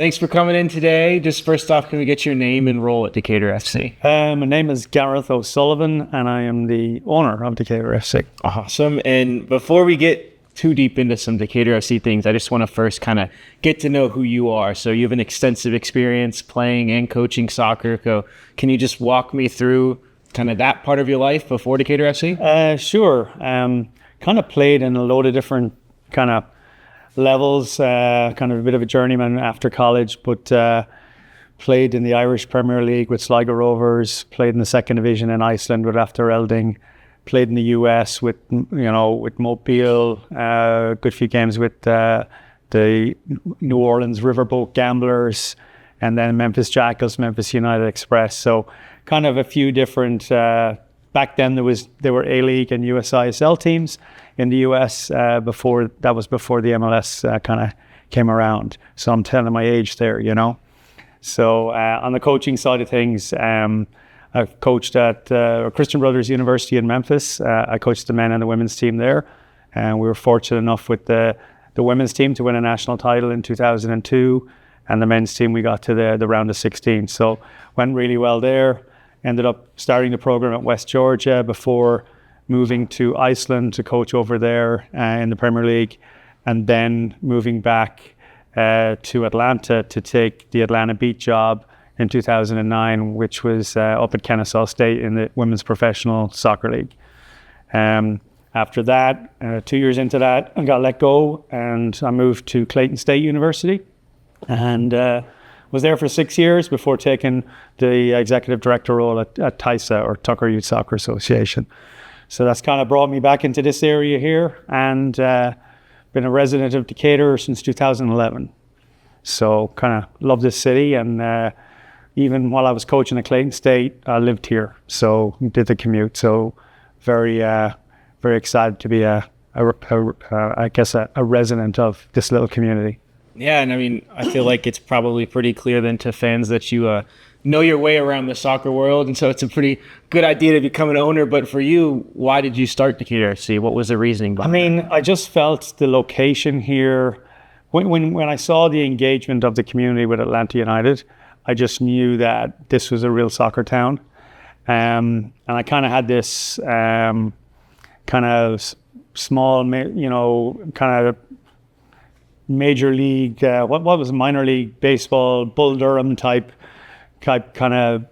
Thanks for coming in today. Just first off, can we get your name and role at Decatur FC? My name is Gareth O'Sullivan, and I am the owner of Decatur FC. Awesome. And before we get too deep into some Decatur FC things, I just want to first kind of get to know who you are. So you have an extensive experience playing and coaching soccer. So can you just walk me through kind of that part of your life before Decatur FC? Sure. Kind of played in a load of different kind of levels, kind of a bit of a journeyman after college, but played in the Irish Premier League with Sligo Rovers, played in the second division in Iceland with After Elding, played in the US with Mobile, a good few games with the New Orleans Riverboat Gamblers, and then Memphis Jackals, Memphis United Express. So kind of a few different, back then there were A-League and USISL teams in the US before the MLS kind of came around. So I'm telling my age there, you know. So on the coaching side of things, I've coached at Christian Brothers University in Memphis. I coached the men and the women's team there. And we were fortunate enough with the women's team to win a national title in 2002. And the men's team, we got to the round of 16. So went really well there. Ended up starting the program at West Georgia before moving to Iceland to coach over there in the Premier League, and then moving back to Atlanta to take the Atlanta Beat job in 2009, which was up at Kennesaw State in the Women's Professional Soccer League. After that, 2 years into that, I got let go and I moved to Clayton State University and was there for 6 years before taking the executive director role at TISA, or Tucker Youth Soccer Association. So that's kind of brought me back into this area here, and been a resident of Decatur since 2011. So kind of love this city, and even while I was coaching at Clayton State, I lived here, so did the commute. So very excited to be a resident of this little community. Yeah, and I mean, I feel like it's probably pretty clear then to fans that you know your way around the soccer world, and so it's a pretty good idea to become an owner. But for you, why did you start Decatur FC? What was the reasoning behind it? I just felt the location here, when I saw the engagement of the community with Atlanta United, I just knew that this was a real soccer town. And I kind of had this kind of small, kind of major league, what was minor league baseball, Bull Durham type kind of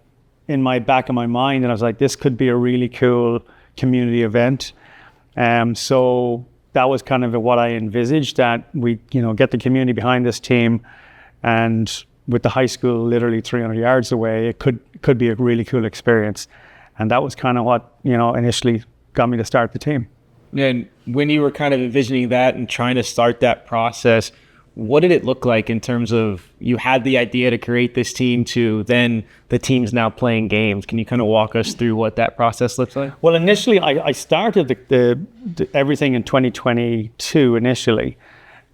in my back of my mind, and I was like, this could be a really cool community event. So that was kind of what I envisaged, that we get the community behind this team, and with the high school literally 300 yards away, it could be a really cool experience. And that was kind of what initially got me to start the team. And when you were kind of envisioning that and trying to start that process, what did it look like in terms of, you had the idea to create this team to then the team's now playing games? Can you kind of walk us through what that process looks like? Well, initially I started the everything in 2022 initially,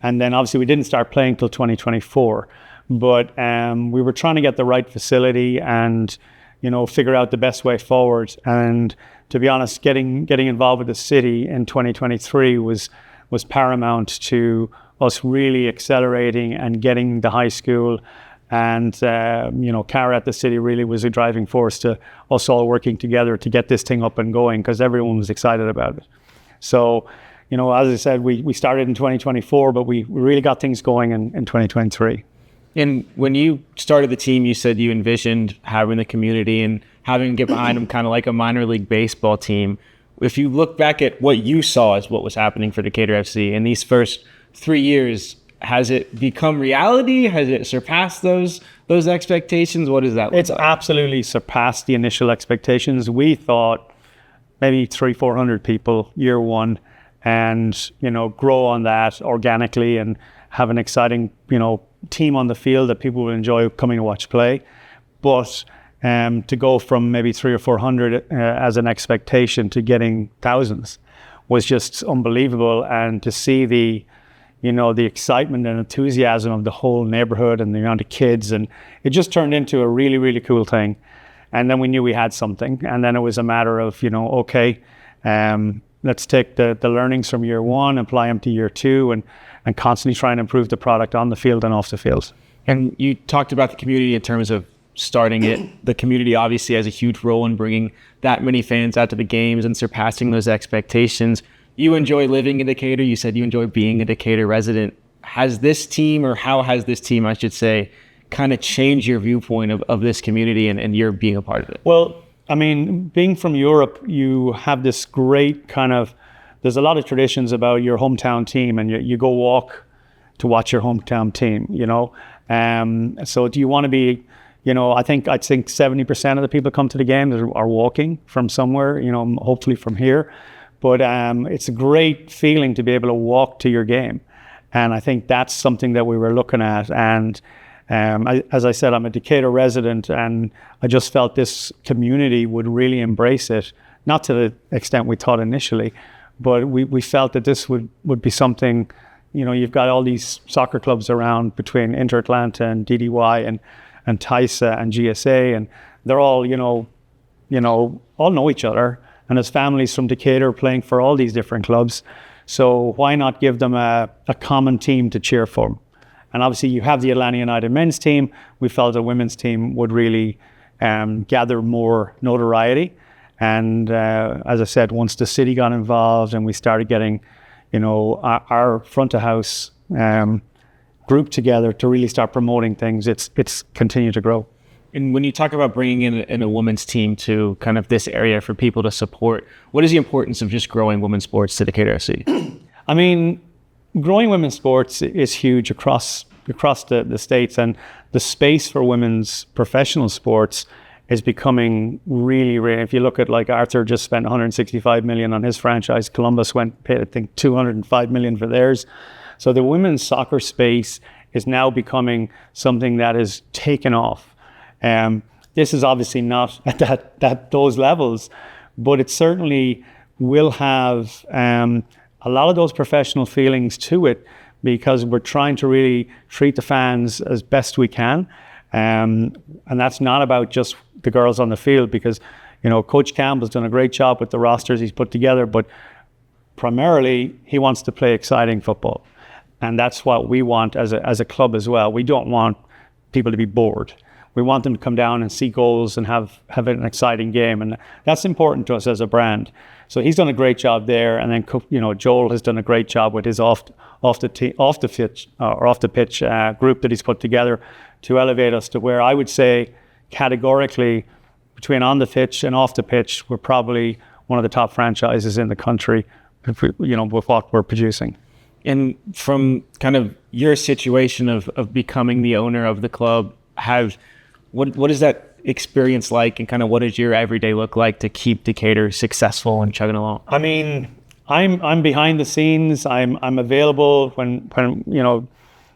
and then obviously we didn't start playing till 2024. But we were trying to get the right facility and figure out the best way forward. And to be honest, getting involved with the city in 2023 was paramount to us really accelerating and getting the high school, and Cara at the city really was a driving force to us all working together to get this thing up and going, because everyone was excited about it. So as I said, we started in 2024, but we really got things going in 2023. And when you started the team, you said you envisioned having the community and having to get behind them kind of like a minor league baseball team. If you look back at what you saw as what was happening for Decatur FC in these first 3 years, has it become reality? Has it surpassed those expectations? What does that look like? It's absolutely surpassed the initial expectations. We thought maybe 300-400 people year one, and grow on that organically and have an exciting team on the field that people will enjoy coming to watch play. But to go from maybe 300 or 400 as an expectation to getting thousands was just unbelievable. And to see the excitement and enthusiasm of the whole neighborhood and the amount of kids, and it just turned into a really, really cool thing. And then we knew we had something, and then it was a matter of let's take the learnings from year one, apply them to year two, and constantly try and improve the product on the field and off the field. And you talked about the community in terms of starting it. The community obviously has a huge role in bringing that many fans out to the games and surpassing those expectations. You enjoy living in Decatur. You said you enjoy being a Decatur resident. Has this team, or how has this team, I should say, kind of changed your viewpoint of this community and you're being a part of it? Well, I mean, being from Europe, you have this great kind of, there's a lot of traditions about your hometown team, and you go walk to watch your hometown team, you know. So do you want to be, you know, I'd think 70% of the people come to the game are walking from somewhere, you know, hopefully from here. But it's a great feeling to be able to walk to your game. And I think that's something that we were looking at. And as I said, I'm a Decatur resident, and I just felt this community would really embrace it, not to the extent we thought initially, but we felt that this would be something, you know, you've got all these soccer clubs around between Inter Atlanta and DDY and TISA and GSA, and they're all, you know, all know each other. And there's families from Decatur playing for all these different clubs. So why not give them a common team to cheer for? And obviously you have the Atlanta United men's team. We felt a women's team would really gather more notoriety. And as I said, once the city got involved and we started getting, you know, our front of house group together to really start promoting things, it's continued to grow. And when you talk about bringing in a women's team to kind of this area for people to support, what is the importance of just growing women's sports to Decatur FC? I mean, growing women's sports is huge across the states, and the space for women's professional sports is becoming really, really. If you look at, like, Arthur just spent 165 million on his franchise. Columbus paid, I think, 205 million for theirs. So the women's soccer space is now becoming something that is taken off. This is obviously not at those levels, but it certainly will have a lot of those professional feelings to it, because we're trying to really treat the fans as best we can. And that's not about just the girls on the field, because, you know, Coach Campbell's done a great job with the rosters he's put together, but primarily he wants to play exciting football. And that's what we want as a club as well. We don't want people to be bored. We want them to come down and see goals and have an exciting game. And that's important to us as a brand. So he's done a great job there. And then, you know, Joel has done a great job with his off the pitch group that he's put together to elevate us to where I would say categorically between on the pitch and off the pitch, we're probably one of the top franchises in the country, you know, with what we're producing. And from kind of your situation of becoming the owner of the club, what is that experience like, and kind of what does your everyday look like to keep Decatur successful and chugging along? I mean, I'm behind the scenes. I'm available when you know,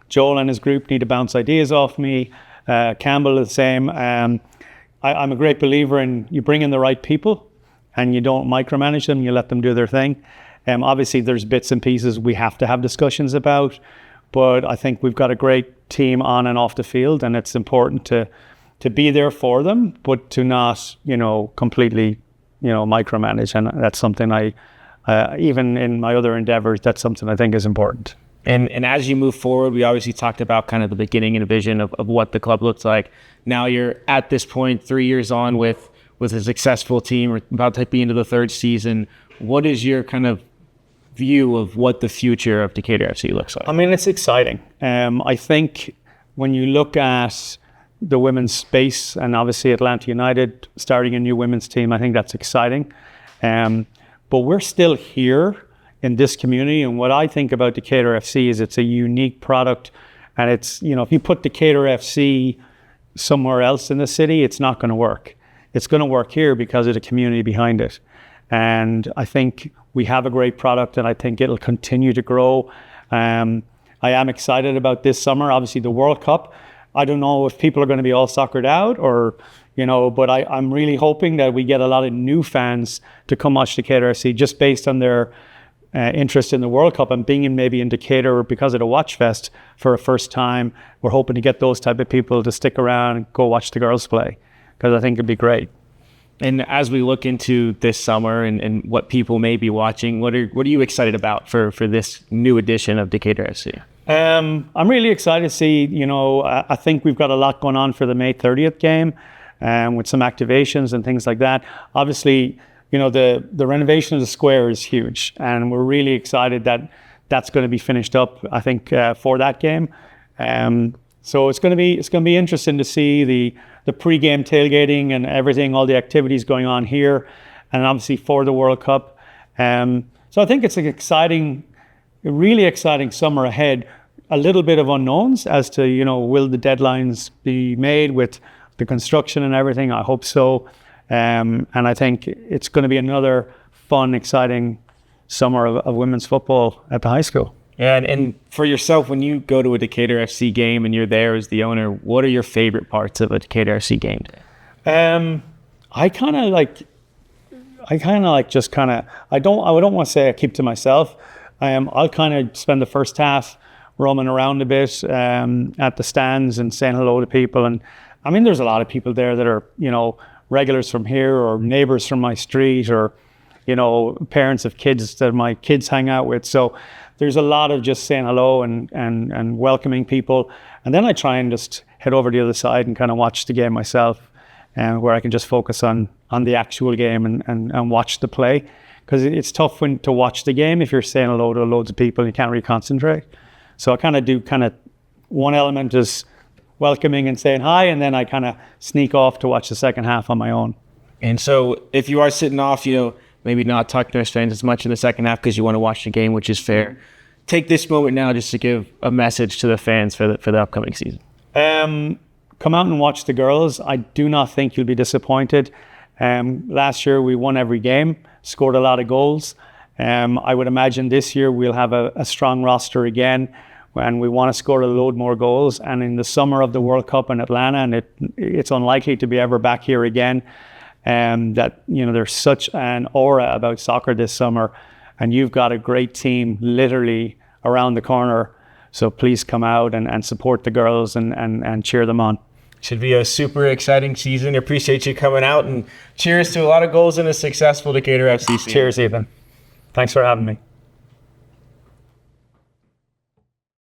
Joel and his group need to bounce ideas off me. Campbell is the same. I'm a great believer in you bring in the right people and you don't micromanage them. You let them do their thing. Obviously, there's bits and pieces we have to have discussions about, but I think we've got a great team on and off the field, and it's important to be there for them, but to not, you know, completely, you know, micromanage. And that's something I, even in my other endeavors, that's something I think is important. And as you move forward, we obviously talked about kind of the beginning and a vision of what the club looks like. Now you're at this point, 3 years on with a successful team, or about to be into the third season. What is your kind of view of what the future of Decatur FC looks like? I mean, it's exciting. I think when you look at the women's space, and obviously Atlanta United starting a new women's team, I think that's exciting. But we're still here in this community, and what I think about Decatur FC is it's a unique product, and it's, you know, if you put Decatur FC somewhere else in the city, it's not going to work. It's going to work here because of the community behind it. And I think we have a great product, and I think it'll continue to grow. I am excited about this summer. Obviously, the World Cup. I don't know if people are going to be all soccered out, or, you know, but I'm really hoping that we get a lot of new fans to come watch Decatur FC just based on their interest in the World Cup and being maybe in Decatur because of the Watch Fest for a first time. We're hoping to get those type of people to stick around and go watch the girls play, because I think it'd be great. And as we look into this summer and what people may be watching, what are you excited about for this new edition of Decatur FC? I'm really excited to see, I think we've got a lot going on for the May 30th game, with some activations and things like that. Obviously, the renovation of the square is huge, and we're really excited that that's going to be finished up, I think, for that game. So it's going to be interesting to see the pre-game tailgating and everything, all the activities going on here, and obviously for the World Cup. So I think it's a really exciting summer ahead. A little bit of unknowns as to, will the deadlines be made with the construction and everything? I hope so. And I think it's going to be another fun, exciting summer of women's football at the high school. Yeah, and for yourself, when you go to a Decatur FC game and you're there as the owner, what are your favorite parts of a Decatur FC game? I don't want to say I keep to myself. I'll kind of spend the first half roaming around a bit at the stands and saying hello to people. And I mean, there's a lot of people there that are, regulars from here or neighbors from my street or, parents of kids that my kids hang out with. So there's a lot of just saying hello and welcoming people. And then I try and just head over to the other side and kind of watch the game myself, where I can just focus on the actual game and watch the play. Because it's tough to watch the game if you're saying hello to loads of people and you can't really concentrate. So I kind of do one element is welcoming and saying hi, and then I kind of sneak off to watch the second half on my own. And so if you are sitting off, maybe not talking to us fans as much in the second half because you want to watch the game, which is fair, take this moment now just to give a message to the fans for the upcoming season. Come out and watch the girls. I do not think you'll be disappointed. Last year we won every game, scored a lot of goals. I would imagine this year we'll have a strong roster again, and we want to score a load more goals. And in the summer of the World Cup in Atlanta, and it's unlikely to be ever back here again, that there's such an aura about soccer this summer, and you've got a great team literally around the corner. So please come out and support the girls and cheer them on. Should be a super exciting season. Appreciate you coming out, and cheers to a lot of goals and a successful Decatur FC season. Cheers, Ethan. Thanks for having me.